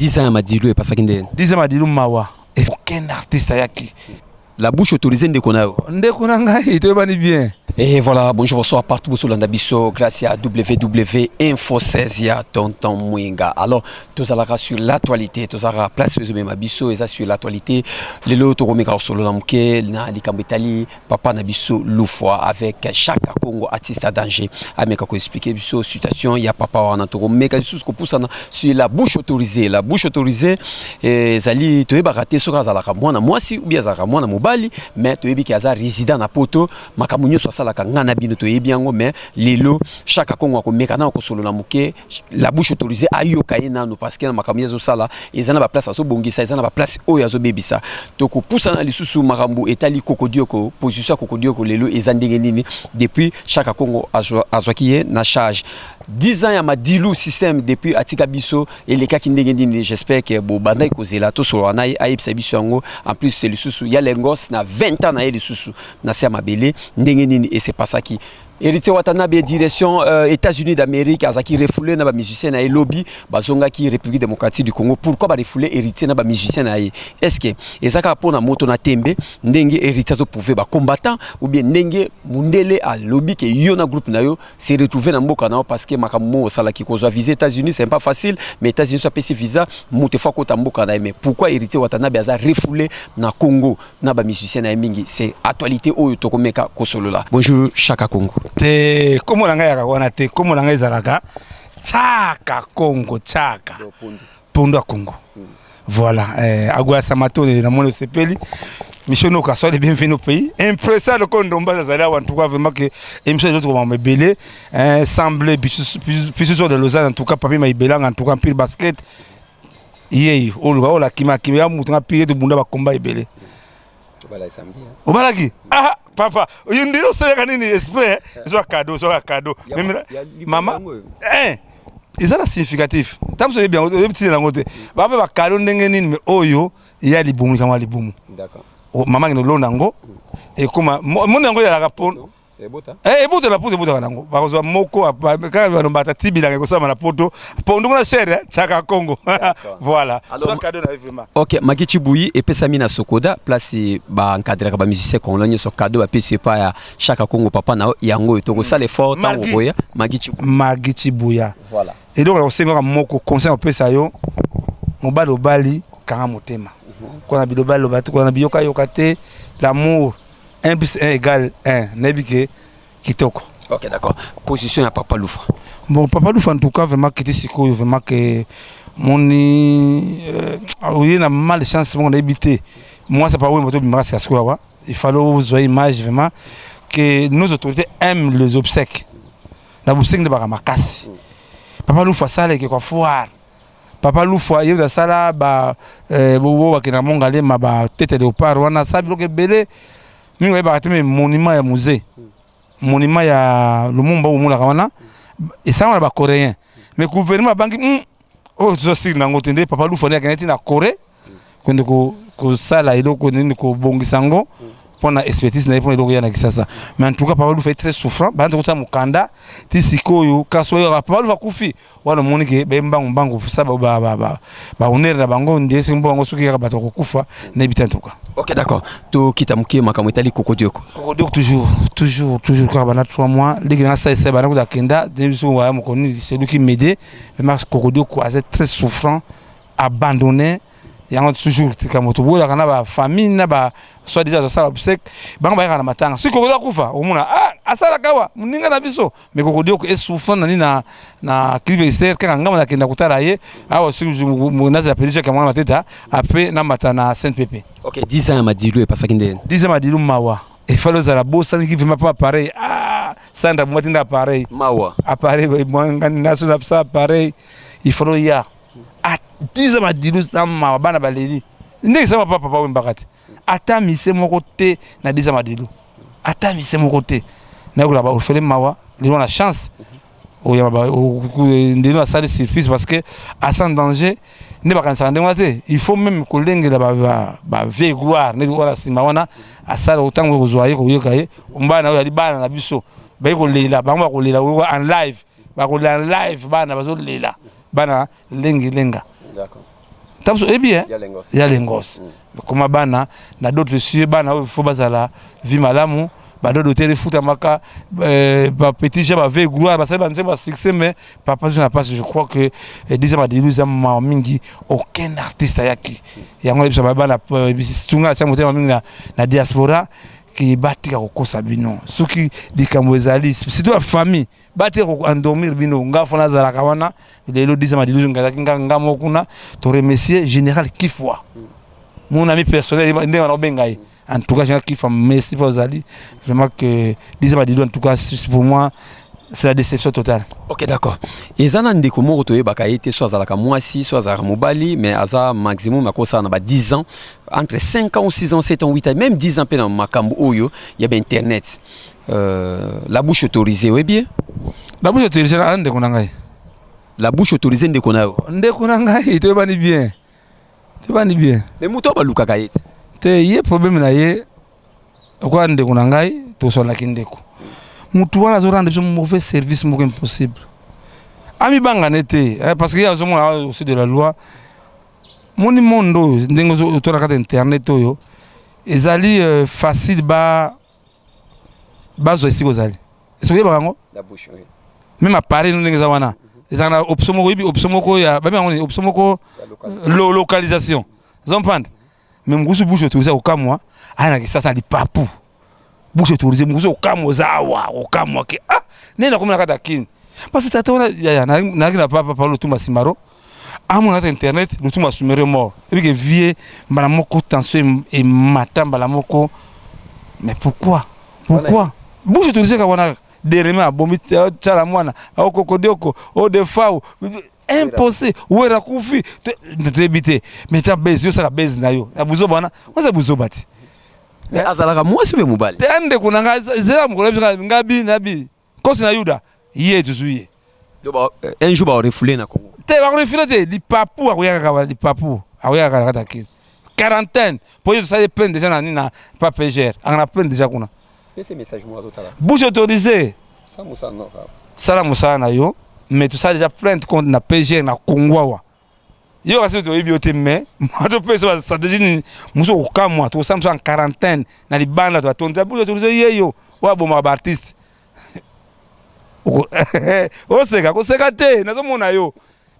10 ans à Madilu et pas ça qui est 10 ans à Madilu Mawa. Et aucun artiste à qui la bouche autorisée de Konao. Ndekonanga, il te va bien. Et voilà, bonjour, bonsoir partout sur l'Andabiso, grâce à www.info 16 ya Tonton Mouinga. Alors, tous à la sur l'actualité, tous à la place sur le Mabiso, et ça sur l'actualité. Les lots, Romeka sur le Namke, na Likambetali, Papa Nabiso, Loufoua, avec chaque Congo artiste à danger. Ameka ko expliquer biso situation, il y a Papa Wanatoro, Meka sous ko poussa sur la bouche autorisée. La bouche autorisée, Zali, tu es baraté sur Zalaka, moi si, ou bien Zalaka, moi, Mobali, mais tu es bien résident à Poto, Makamunyo soit la ngana bino to yebiango mais lelo chaque kongo ko mekana ko solo na muke la bouche autorisée ayo kayena no parce que na makamia zo sala ezana ba place aso bongisa ezana ba place oyo azo bebisa to ko poussa na lisusu makambu etali kokodio ko position kokodio ko lelo ezandenge nini depuis chaque kongo azwaki na charge 10 ans ya Madilu système depuis atika biso et les cas qui ndenge nini j'espère que bo bandai ko zela to solo na ayipsa biso yango en plus c'est lisusu ya lengos na 20 ans na lisusu na sia mabele ndenge nini et c'est pas ça qui hérité Watanabe direction États-Unis d'Amérique azaki refoulé na ba musicien na lobby bazonga ki République démocratique du Congo pourquoi ba refoulé hérité na ba musicien na est-ce que ezaka pona moto na tembe ndenge hérité zo pouvoir ba combattant ou bien ndenge mundele a lobby que yo na groupe na yo se retrouver na mboka na parce que makambo sala ki ko zo viser États-Unis c'est pas facile mais États-Unis so pesi visa moto fa ko tamboka na mais pourquoi hérité Watanabe aza refoulé na Congo na ba musicien na mingi c'est actualité oyo to komeka ko solo là bonjour Chaka Congo te komo langa ya kakwana te komo langa ezalaka Chaka Congo Chaka Pondo Congo voilà agwa samato na mono sepeli missiono ka so de bienvenue au pays impressant le kondomba zala en tout cas vraiment que émission d'autres vont me belé semblait puis sur de Lausanne en tout cas papi maibelanga en tout cas pile basket yé o la kima ya mutunga pile de bunda ba combat ibelé voilà samedi o balaki ah papa you ndiro seka nini esprit so cadeau maman ils ont significatif tam so bien petit na ngote ba ba cadeau ndenge nini mais oyo ya libumu kama libumu d'accord maman ngi londa ngo et kuma mon ngo ya la rapon ebota la poto ebota nango bakozwa moko quand va nombata tibila ko sama na poto pondo na chere Chaka Congo voilà alors cadeau na vraiment OK Magichi Buyi et pesami na Sokoda place ba encadrer ba musicien congolais so cadeau ba pesi pa ya Chaka Congo papa na yango to ko sale fort tango boya Magichi Buya voilà et donc on sait moko conseil on pesa yo mobalo bali kanga motema ko na bilobali lobatu ko na biyoka yokate l'amour 1 plus 1 égale 1. Nebike Kitoko. Ok, d'accord. Position à Papa Loufa. Bon, Papa Loufa, en tout cas, vraiment, qui était vraiment que mon. Oui, on a mal de chance, on a habité. Moi, c'est pas où il fallait voir l'image vraiment que nos autorités aiment les obsèques. La obsèque de Baramakasi. Papa Loufa, ça, c'est quoi foire. Papa Loufa, il y a ça là, bobo, qui n'a mongalé, ma tête de léopard, on a ça, bloqué belé. Nous avons un monument à musée. Monument à Lumumba ou Moulakawana. Et ça, on a coréen. Mais le gouvernement a banqué. Oh, je sais que Papa Loufa a gagné en Corée. Quand on ça là, il a bongisango. Pour expertise, mais en tout cas, Papa Loufa est très souffrant. Quand on a Mukanda, Tisiko, Kasoyo, Papa Loufa Koufi. Voilà, mon équipe, Bembang, Bango, ça, on est là, Bango, on dit que c'est un bon souci à battre au Koufa, n'habite en tout cas. Ok, d'accord. Tu quittes Mouké, Makamotali, Kokodioko. Kokodioko, toujours, car 3 mois. Les gens savent que c'est Banako d'Akenda, c'est lui qui m'aide. Mais Kokodioko est très souffrant, abandonné. Il y a toujours comme tout la kana ba famille na ba soit déjà ça obsèque banga ba kana matanga si kokodia kufa omuna asala kawa muninga na biso mais kokodia ko souffrant na clivester kanga ngama na kenda kutala ye awa si munaza ya pelisha kama mateta après na matana Saint-Pépé. OK 10 ans à Madilu et pas ça qui 10 ans à Madilu mawa il fallait za la bossa qui fait pas pareil sanda mutinda pareil mawa appareil mwanga national ça pareil il faut ya à 10 ans Madilu sama bana baleli ndenge sama papa Wembakati atamise mon côté na 10 ans Madilu atamise mon côté na ko la ba ofele mawa on a chance o ya ba ndino a sali surprise parce que à sans danger ne ba kan sande il faut même ko lenge la ba vie gloire ne wala simawana asala autant ko zoaye ko yokaye mbana ya libana na biso ba ko lela ba ko lela en live ba ko lela en live bana bazo lela bana lengi lenga d'accord Eh bien, il y a les gosses. Comme bana, na d'autres cieux, bana, il faut bazala, vie malamu, bado d'autres foot amaka, petit j'ai ma veille gloire, parce que c'est un succès, mais papa, je crois que, disons ma dilution, ma mingi, aucun artiste yaki. Il y a un peu bana, tunga, ça monte ma na diaspora, qui bâtit à Kosa Bino. Ceux qui disent qu'Amouezali, c'est toute la famille, bâtir à endormir Bino, nga fona za la kawana, les lots disent ma dilution, nga mokuna, tu remercier général Kifwa. Mon ami personnel, il est en Bengaï. En tout cas, général Kifwa, merci pour Zali. Vraiment que, disons ma dilution, en tout cas, pour moi, c'est la déception totale. Ok, d'accord. Et ça, on a comment retourner Bakaïté, soit à la Moissi, soit à Mobali, mais à ça, maximum, à ça, on a 10 ans. Entre 5 ans, 6 ans, 7 ans, 8 ans, même 10 ans, dans Makambo, il y a Internet. La bouche autorisée, oui, bien. La bouche autorisée, on est konangai. La bouche autorisée, on est konangai. On est konangai, tu es bien. Tu es bien. Mais mouton, on va Kaïté. Il y a un problème là, pourquoi on est konangai, tu es là kindeko. Moutou wana zo rendre un mauvais service mo impossible. Ami banga nete parce qu'il y a aussi de la loi. Moni mondo ndengo zo to rakata internet oyo ezali facile ba zo esi kozali. Est-ce que bango? La bouche oui. Même appareil nous ndengo za wana. Ezana option moko ya ba bango option moko localisation. Zompanda. Mais mgusu bouche autorisé okamwa ana kisasa li papu. Bouche autorisée, bouche au kamozawa, au kamoke. Ah, n'est-ce pas comme la kin. Parce que t'as on n'a pas parlé tout masimaro. À mon internet, le tout masumero mort. Et puis que vie, malamoko tension et matin malamoko. Mais pourquoi? Bouche autorisée quand on a des remèdes, bombi tchalamwana, au kokodoko, au defao. Impossible. Où est la koufi? Tu habité. Mais t'as baisé, ça la baise nayo. La bouzobana, on s'est bouzobati. Azalaka moi c'est mobile. Tende kunanga zera mukolo ngabi nabi. Kosi na Yuda, yé tuzuye. Un jour ba refoulé na Congo. Te ba refoulé te di papu akoyaka di papu. Akoyaka kata kin. Quarantaine. Pour ça dépend déjà na pas pégère. On a peine déjà kuna. Quel message moi azotala? Bouche autorisée. Ça musa non. Ça la musa na yo, mais tout ça déjà plainte contre na pégère na Congo. Yo kasi to ibiote mais moi to pesa ça déjà muso okamwa to samso en quarantaine na libanda to atonza buzo to yeyo wa boma ba artiste o seka te nazo mona yo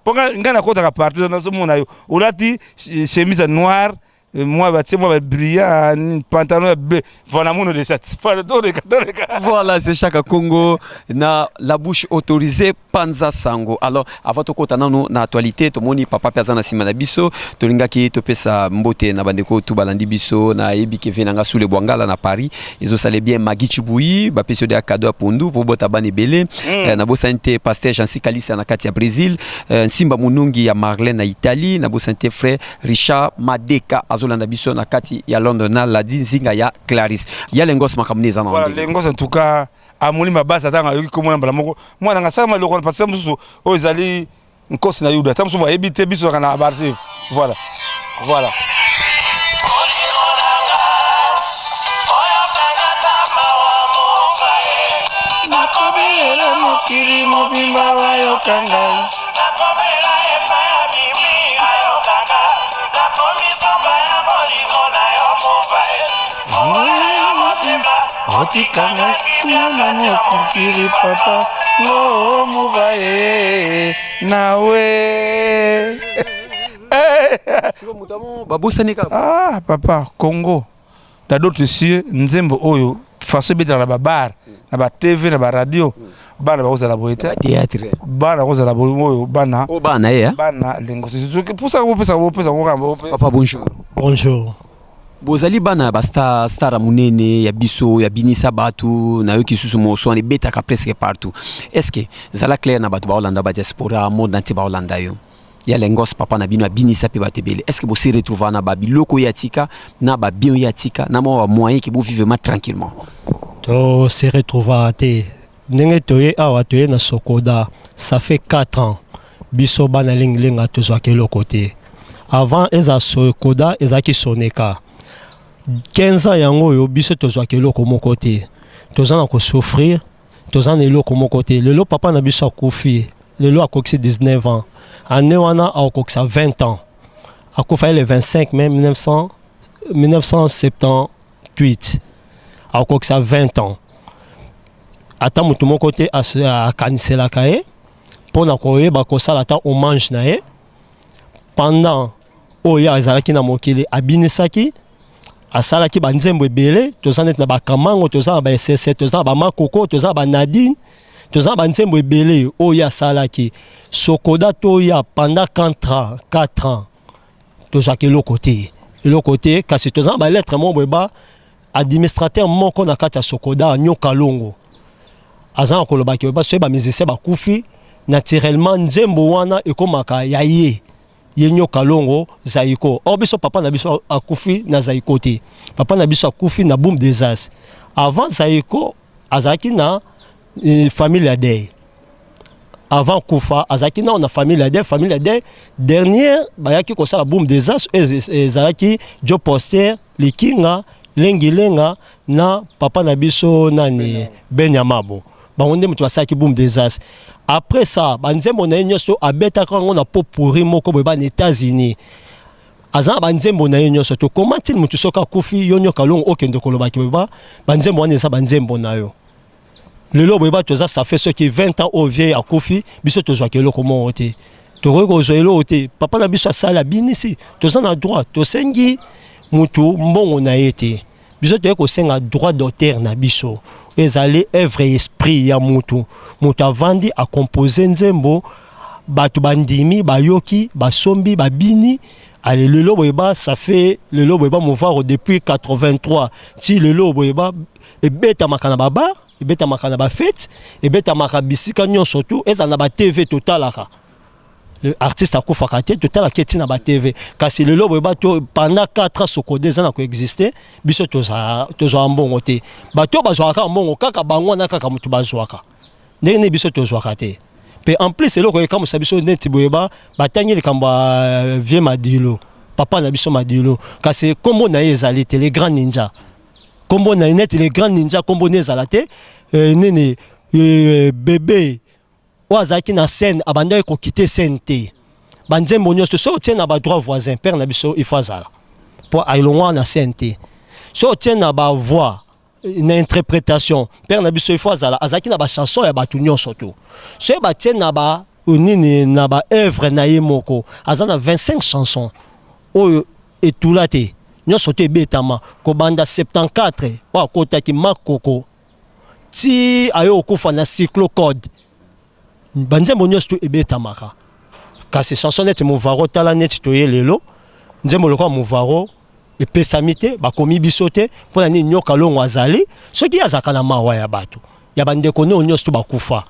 ponga ngana kota ka partout nazo mona yo olati chemise noire moi brillant pantalon bleu voilà mon de ça voilà c'est chaque Congo na la bouche autorisée Panza Sango. Alors avant to kota nanu na actualité to moni papa peza na sima na biso to lingaki to pesa mbote na bandeko to balandi biso na yebi ke venanga sous le Bwangala na Paris ils sale bien Magichi Bouyi ba peso de cadeau pondu pour bota bane belé na bosante pasteur Jansi Kalisa na kati ya Brésil Simba Munungi ya Marlène na Italie na bosante frère Richard Madeka Zolanda biso na kati ya London na la Zinga ya Clarisse. Il y a l'engos makamneza na. Voilà, l'engos en tout cas amoni mabasa tanga yoki komona mbala moko. Moi nga sama lokon parce que musu o ezali nkosi na Yuda. Tamso ba ebite biso kana abarchive. Voilà. Voilà. Nakobela mokili mobimba wa yokanga. Otikanga na mokili papa no muvae nawe ah papa Congo da d'autres cieux nzembo oyo façon beta la babar na ba TV na ba radio bana ba kozala boyete théâtre bana kozala boyo bana o bana ye bana lengo c'est pour ça que vous pesa papa bonjour bonjour. Bozali bana ba star munene ya biso ya binisa batu na yoki susu moso ni beta ka presque partout. Est-ce que zala clair na batu ba Hollanda ba diaspora monde entier ba Hollanda yo ya lengos papa na bino binisa pe batebele. Est-ce que vous se retrouvez na ba biloko ya tika na ba bien ya tika na mo moyen que vous vivez tranquillement? To se retrouver te ndenge toye awa toye na Sokoda ça fait 4 ans biso bana linga tozwa kelo côté avant eza Sokoda ezaki Soneka 15 ans yango yo biso tozwa kelo komo côté tozana ko souffrir tozana elo komo côté lelo papa na biso akufi lelo akokisi 19 ans ane wana akokisa 20 ans akufa le 25 mai 1978 akokisa 20 ans ata mutu moko te akaniselaka ye mpona koyeba kosala ata hommage na ye pendant oyo azalaki na mokili abinisaki asalaki banzembo ebele toza neti na bakamango toza na baSSC toza na bamakoko toza na banadine toza na banzembo ebele oyo asalaki sokoda toya pendant 4 ans tozwaki eloko te kasi toza na balettre mo boyeba administrateur moko na kati ya sokoda nyoka longo aza na kolobaki boyeba soki bamusicien bakufi naturellement nzembo wana ekomaka ya ye nyoka longo Zaiko biso papa na biso akufi na Zaiko te papa na biso akufi na Boom des As avant Zaiko azaki na famille ya Dey avant kufa azaki na famille ya Dey dernière bayaki kosala Boom des As ezalaki Joe Poster Likinga Lengilenga na papa na biso nani Benyamabo bangonde mutu asaki Boom des As. Après ça banzembo na nyoso abeta kango na popuri moko boba na États-Unis azana banzembo na nyoso to comment il mutu soka kufi yonyo kalongo okende koloba kiba banzembo wana esa banzembo na yo lelo boba toza ça fait ce qui 20 ans au vieux akufi biso tozwa kelo komo ote to ko zoelo ote papa na biso sala binisi toza na droit to sengi mutu mbongo na yete biso to ko senga droit d'auteur na biso ezali œuvre esprit ya mutu avandi a composer nzembo batu bandimi bayoki basombi babini ale lelo boyeba ça fait lelo boyeba mouvaro depuis 83 ti lelo boyeba ebeta makana baba ebeta makana ba fête ebeta makabisika nyon surtout ezana ba TV totalaka le artiste akufaka te total aketi na ba TV kasi lelo boyeba to pendant 4 ans sokodé za na ko exister biso toza mbongo te bato bazwaka mbongo kaka bango na kaka mutu bazwaka ndenge biso tozwaka te pe en plus lelo ko kama sabiso neti boyeba batangi likamba vie madilo papa na biso madilo kasi kombo na ezali te les grands ninja kombo na net les grands ninja kombo nezala te nene bébé Wazaki na scène abanda ko quitter scène te banzembo nyoso so tient na ba droit voisin père na biso ifazala pour ailongwa na scène te so tient na ba voix na interprétation père na biso ifazala azaki na ba chanson ya batu nyoso to so ba tient na ba nini na ba œuvre na yemoko azana 25 chansons oyo etulate nyoso te betama ko banda 74 wa kotaki makoko ti ayo okufa na cyclocode banzembo nyoso ebetamaka kasi chanson net mouvaro tala net toye lelo nzembo lokwa mouvaro epesamite bakomi bisote pona ni nyoka longo azali soki azaka na mawa ya bato ya bandeko no nyoso bakufa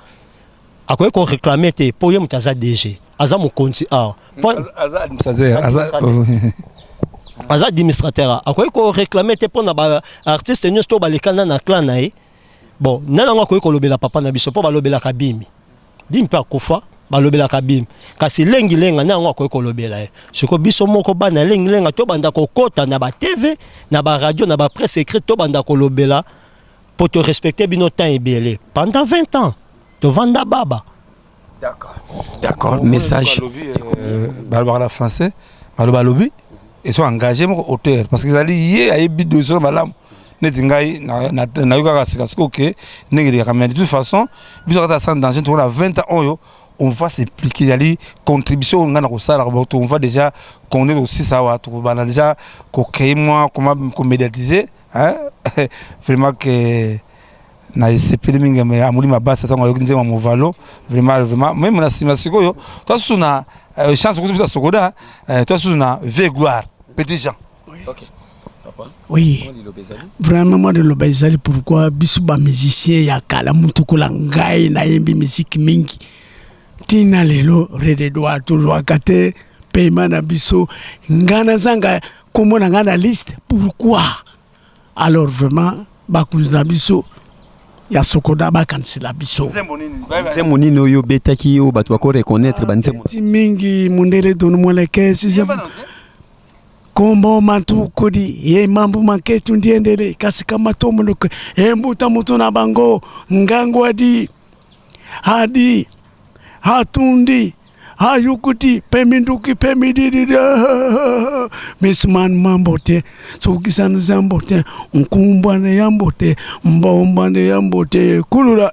akoye ko réclamer te po ye mutaza DG aza mokonzi aza administrateur akoye ko réclamer te pona ba artiste nyoso balekana na clan na ye bon nana ngo ko lobela papa na biso po balobela kabimi dimpa kufa balobela kabim kasi lengi lenga na ngo ko lobela siko biso moko bana lengi lenga to banda ko kota na ba TV na ba radio na ba presse écrite to banda ko lobela pour te respecter bino temps ebele pendant 20 ans to vanda baba d'accord message balobala français balobalobi et sont engagés mon auteur parce qu'ils allaient hier à ebi de so malam netingai na yoka kasi que nengeli kamia de toute façon biso ka ça danger to na 20 ans on va s'impliquer ali contribution ngana ko sala on va déjà connaître aussi ça wa to bana déjà ko créer moi comment médiatiser hein vraiment que na esepeli mingi me amuli mabasa tango yokinze ma movalo vraiment même na simasiko yo to suna chance ko to sokoda to suna ve gloire petit Jean. OK. Oui, vraiment moi de l'obésali pourquoi bisuba musicien ya kala mutukula ngai na yembi musique mingi tina lelo rede doa to loakate paiement na biso ngana zanga komona ngana liste pourquoi alors vraiment bakunza biso ya sokoda bakansela biso nzembo nini oyo betaki o bato bako reconnaître banzembo mingi mundere dono moleke si kombo matu kodi ye mambo maketu ndiendele kasi kama to muluke mbuta mutu na bango ngango hadi hatundi ayukuti peminduki pemididida misman mambote sokisan zambote nkumbane yambote mbombane yambote kulula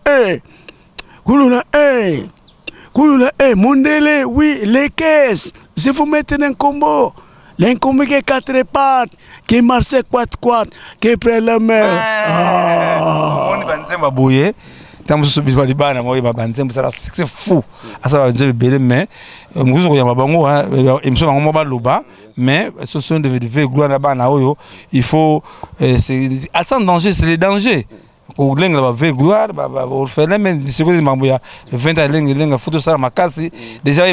mondele oui les caisses je vous mettez un combo l'incombe qui est 4 pattes qui marche 4 qui prend la mer on banzemba boye tant que biso libana moi banzemba ça c'est fou asa banzemba belé mais muzo ko yamba bango émission bango mo ba loba mais ce sont de gloire na bana oyo il faut c'est sans danger c'est les dangers ko lenga ba ve gloire ba orphelin mais c'est que mambo ya 20 ans lenga photo ça makasi déjà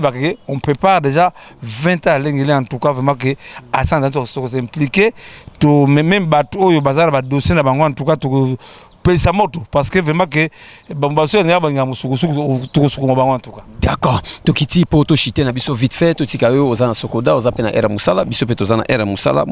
on prépare déjà 20 ans lenga en tout cas vraiment que à sans danger c'est impliqué to même bateau oyo bazar ba dossier na bango en tout cas to sa moto parce que vraiment que bambaso na banga musukusuku tukusuku mabango en tout cas. D'accord. Tokiti po to chiter na biso vite fait to tikayo ozana sokoda ozapena era musala biso pe tozana era musala.